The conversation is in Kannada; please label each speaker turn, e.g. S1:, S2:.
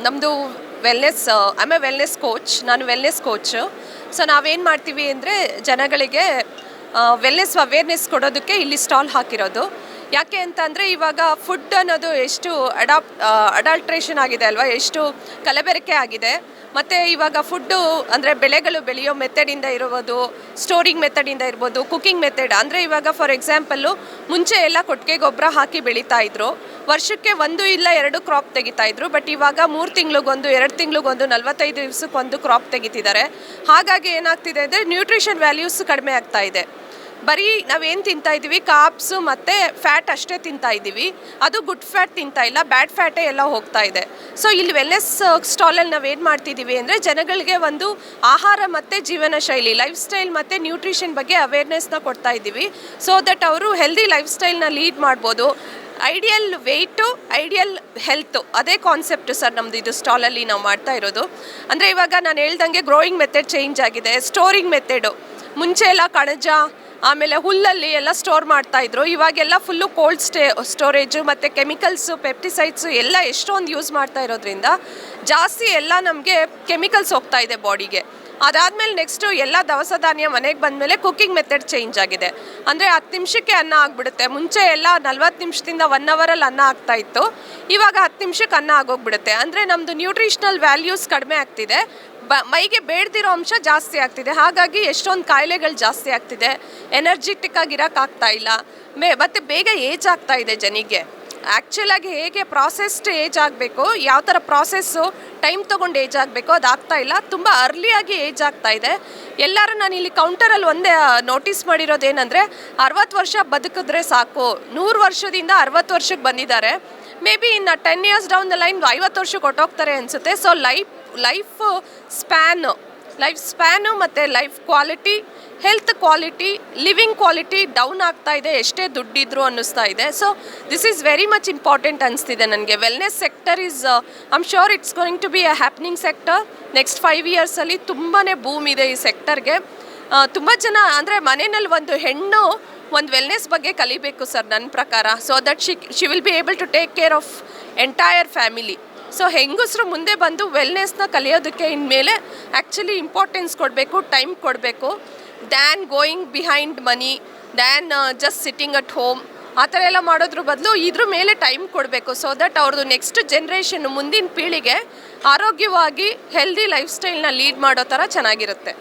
S1: ನಮ್ಮದು wellness I A wellness coach. ನಾನು ವೆಲ್ನೆಸ್ ಕೋಚು. ಸೊ ನಾವೇನು ಮಾಡ್ತೀವಿ ಅಂದರೆ ಜನಗಳಿಗೆ ವೆಲ್ನೆಸ್ ಅವೇರ್ನೆಸ್ ಕೊಡೋದಕ್ಕೆ ಇಲ್ಲಿ ಸ್ಟಾಲ್ ಹಾಕಿರೋದು. ಯಾಕೆ ಅಂತ ಅಂದರೆ ಇವಾಗ ಫುಡ್ ಅನ್ನೋದು ಎಷ್ಟು ಅಡಲ್ಟ್ರೇಷನ್ ಆಗಿದೆ ಅಲ್ವಾ, ಎಷ್ಟು ಕಲಬೆರಕೆ ಆಗಿದೆ. ಮತ್ತು ಇವಾಗ ಫುಡ್ಡು ಅಂದರೆ ಬೆಳೆಗಳು ಬೆಳೆಯೋ ಮೆಥಡಿಂದ ಇರ್ಬೋದು, ಸ್ಟೋರಿಂಗ್ ಮೆಥಡಿಂದ ಇರ್ಬೋದು, ಕುಕ್ಕಿಂಗ್ ಮೆಥಡ್. ಅಂದರೆ ಇವಾಗ ಫಾರ್ ಎಕ್ಸಾಂಪಲ್ಲು ಮುಂಚೆ ಎಲ್ಲ ಕೊಟ್ಟಿಗೆ ಗೊಬ್ಬರ ಹಾಕಿ ಬೆಳೀತಾಯಿದ್ರು. ವರ್ಷಕ್ಕೆ 1 ಇಲ್ಲ 2 ಕ್ರಾಪ್ ತೆಗಿತಾಯಿದ್ರು. ಬಟ್ ಇವಾಗ 3 ತಿಂಗಳಿಗೊಂದು 2 ತಿಂಗಳಿಗೊಂದು 45 ದಿವಸಕ್ಕೊಂದು ಕ್ರಾಪ್ ತೆಗಿತಿದ್ದಾರೆ. ಹಾಗಾಗಿ ಏನಾಗ್ತಿದೆ ಅಂದರೆ ನ್ಯೂಟ್ರಿಷನ್ ವ್ಯಾಲ್ಯೂಸ್ ಕಡಿಮೆ ಆಗ್ತಾ ಇದೆ. ಬರೀ ನಾವೇನು ತಿಂತಾಯಿದ್ದೀವಿ, ಕಾರ್ಬ್ಸು ಮತ್ತು ಫ್ಯಾಟ್ ಅಷ್ಟೇ ತಿಂತಾಯಿದ್ದೀವಿ. ಅದು ಗುಡ್ ಫ್ಯಾಟ್ ತಿಂತಾ ಇಲ್ಲ, ಬ್ಯಾಡ್ ಫ್ಯಾಟೇ ಎಲ್ಲ ಹೋಗ್ತಾ ಇದೆ. ಸೊ ಇಲ್ಲಿ ವೆಲ್ನೆಸ್ ಸ್ಟಾಲಲ್ಲಿ ನಾವೇನು ಮಾಡ್ತಿದ್ದೀವಿ ಅಂದರೆ ಜನಗಳಿಗೆ ಒಂದು ಆಹಾರ ಮತ್ತು ಜೀವನ ಶೈಲಿ, ಲೈಫ್ ಸ್ಟೈಲ್ ಮತ್ತು ನ್ಯೂಟ್ರಿಷನ್ ಬಗ್ಗೆ ಅವೇರ್ನೆಸ್ನ ಕೊಡ್ತಾ ಇದ್ದೀವಿ. ಸೊ ದಟ್ ಅವರು ಹೆಲ್ದಿ ಲೈಫ್ ಸ್ಟೈಲ್ನ ಲೀಡ್ ಮಾಡ್ಬೋದು. ಐಡಿಯಲ್ ವೆಯ್ಟು, ಐಡಿಯಲ್ ಹೆಲ್ತು, ಅದೇ ಕಾನ್ಸೆಪ್ಟು ಸರ್ ನಮ್ಮದು ಇದು ಸ್ಟಾಲಲ್ಲಿ ನಾವು ಮಾಡ್ತಾ ಇರೋದು. ಅಂದರೆ ಇವಾಗ ನಾನು ಹೇಳ್ದಂಗೆ ಗ್ರೋಯಿಂಗ್ ಮೆಥಡ್ ಚೇಂಜ್ ಆಗಿದೆ. ಸ್ಟೋರಿಂಗ್ ಮೆಥಡು ಮುಂಚೆ ಎಲ್ಲ ಕಣಜ ಆಮೇಲೆ ಹುಲ್ಲಲ್ಲಿ ಎಲ್ಲ ಸ್ಟೋರ್ ಮಾಡ್ತಾಯಿದ್ರು. ಇವಾಗೆಲ್ಲ ಫುಲ್ಲು ಕೋಲ್ಡ್ ಸ್ಟೋರೇಜು ಮತ್ತು ಕೆಮಿಕಲ್ಸು, ಪೆಪ್ಟಿಸೈಡ್ಸು ಎಲ್ಲ ಎಷ್ಟೊಂದು ಯೂಸ್ ಮಾಡ್ತಾ ಇರೋದ್ರಿಂದ ಜಾಸ್ತಿ ಎಲ್ಲ ನಮಗೆ ಕೆಮಿಕಲ್ಸ್ ಹೋಗ್ತಾ ಇದೆ ಬಾಡಿಗೆ. ಅದಾದಮೇಲೆ ನೆಕ್ಸ್ಟು ಎಲ್ಲ ದವಸ ಧಾನ್ಯ ಮನೆಗೆ ಬಂದಮೇಲೆ ಕುಕ್ಕಿಂಗ್ ಮೆಥಡ್ ಚೇಂಜ್ ಆಗಿದೆ. ಅಂದರೆ 10 ನಿಮಿಷಕ್ಕೆ ಅನ್ನ ಆಗಿಬಿಡುತ್ತೆ. ಮುಂಚೆ ಎಲ್ಲ 40 ನಿಮಿಷದಿಂದ 1 ಅವರಲ್ಲಿ ಅನ್ನ ಆಗ್ತಾಯಿತ್ತು. ಇವಾಗ 10 ನಿಮಿಷಕ್ಕೆ ಅನ್ನ ಆಗೋಗ್ಬಿಡುತ್ತೆ. ಅಂದರೆ ನಮ್ಮದು ನ್ಯೂಟ್ರಿಷನಲ್ ವ್ಯಾಲ್ಯೂಸ್ ಕಡಿಮೆ ಆಗ್ತಿದೆ, ಮೈಗೆ ಬೇಡದಿರೋ ಅಂಶ ಜಾಸ್ತಿ ಆಗ್ತಿದೆ. ಹಾಗಾಗಿ ಎಷ್ಟೊಂದು ಕಾಯಿಲೆಗಳು ಜಾಸ್ತಿ ಆಗ್ತಿದೆ, ಎನರ್ಜಿಟಿಕ್ ಆಗಿರೋಕ್ಕಾಗ್ತಾ ಇಲ್ಲ, ಮತ್ತು ಬೇಗ ಏಜ್ ಆಗ್ತಾ ಇದೆ ಜನಿಗೆ. ಆ್ಯಕ್ಚುಲಾಗಿ ಹೇಗೆ ಪ್ರಾಸೆಸ್ಡ್ ಏಜ್ ಆಗಬೇಕು, ಯಾವ ಥರ ಪ್ರಾಸೆಸ್ಸು ಟೈಮ್ ತೊಗೊಂಡು ಏಜ್ ಆಗಬೇಕು, ಅದು ಆಗ್ತಾ ಇಲ್ಲ. ತುಂಬ ಅರ್ಲಿಯಾಗಿ ಏಜ್ ಆಗ್ತಾ ಇದೆ. ಎಲ್ಲರೂ ನಾನು ಇಲ್ಲಿ ಕೌಂಟರಲ್ಲಿ ಒಂದೇ ನೋಟಿಸ್ ಮಾಡಿರೋದೇನೆಂದರೆ 60 ವರ್ಷ ಬದುಕಿದ್ರೆ ಸಾಕು. 100 ವರ್ಷದಿಂದ 60 ವರ್ಷಕ್ಕೆ ಬಂದಿದ್ದಾರೆ. ಮೇ ಬಿ ಇನ್ನು 10 ಇಯರ್ಸ್ ಡೌನ್ ದ ಲೈನ್ 50 ವರ್ಷಕ್ಕೆ ಹೊಟ್ಟೋಗ್ತಾರೆ ಅನಿಸುತ್ತೆ. ಸೊ ಲೈಫ್ ಸ್ಪ್ಯಾನು ಮತ್ತು life quality, health quality, living quality down ಆಗ್ತಾ ಇದೆ, ಎಷ್ಟೇ ದುಡ್ಡಿದ್ರು ಅನ್ನಿಸ್ತಾ ಇದೆ. So this is very much important ಅನಿಸ್ತಿದೆ ನನಗೆ. Wellness sector is I'm sure it's going to be a happening sector. Next 5 ಇಯರ್ಸಲ್ಲಿ ತುಂಬಾ ಬೂಮ್ ಇದೆ ಈ ಸೆಕ್ಟರ್ಗೆ. ತುಂಬ ಜನ ಅಂದರೆ ಮನೆಯಲ್ಲಿ ಒಂದು ಹೆಣ್ಣು ಒಂದು ವೆಲ್ನೆಸ್ ಬಗ್ಗೆ ಕಲಿಬೇಕು ಸರ್ ನನ್ನ ಪ್ರಕಾರ. So that she will be able to take care of entire family. So ಹೆಂಗಸರು ಮುಂದೆ ಬಂದು ವೆಲ್ನೆಸ್ನ ಕಲಿಯೋದಕ್ಕೆ ಇನ್ಮೇಲೆ ಆ್ಯಕ್ಚುಲಿ ಇಂಪಾರ್ಟೆನ್ಸ್ ಕೊಡಬೇಕು, ಟೈಮ್ ಕೊಡಬೇಕು. Than going behind money, than just sitting at home, ಆ ಥರ ಎಲ್ಲ ಮಾಡೋದ್ರ ಬದಲು ಇದ್ರ ಮೇಲೆ ಟೈಮ್ ಕೊಡಬೇಕು. ಸೊ ದಟ್ ಅವ್ರದ್ದು ನೆಕ್ಸ್ಟ್ ಜನ್ರೇಷನ್, ಮುಂದಿನ ಪೀಳಿಗೆ ಆರೋಗ್ಯವಾಗಿ ಹೆಲ್ದಿ ಲೈಫ್ ಸ್ಟೈಲ್ನ ಲೀಡ್ ಮಾಡೋ ಥರ ಚೆನ್ನಾಗಿರುತ್ತೆ.